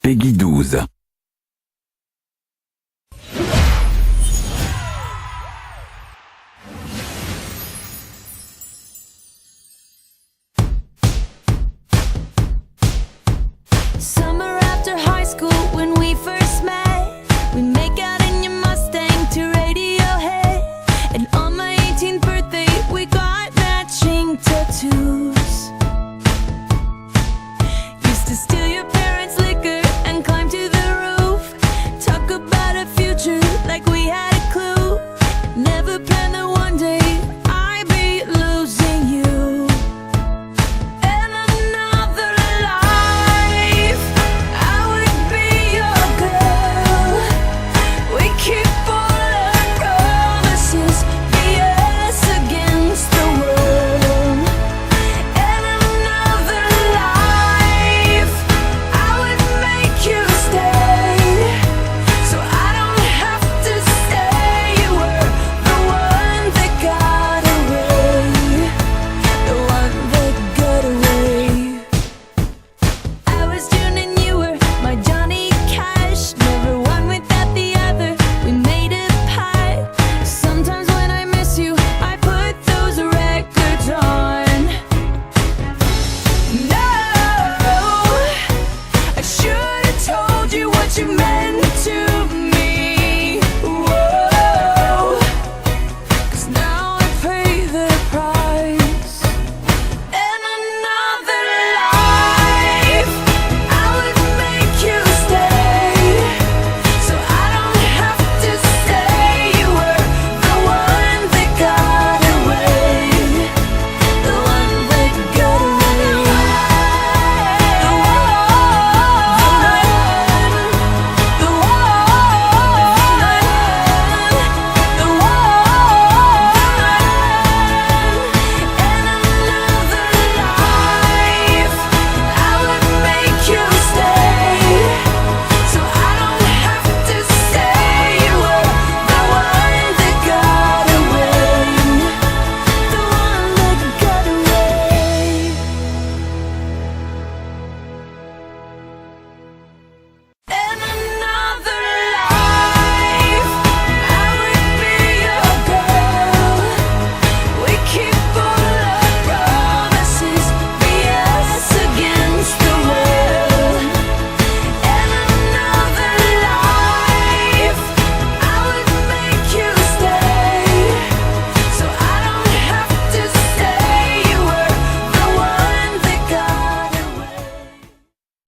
Peggy 12. Summer after high school when we first met, we make out in your Mustang to Radiohead. And on my 18th birthday we got matching tattoos. Used to steal your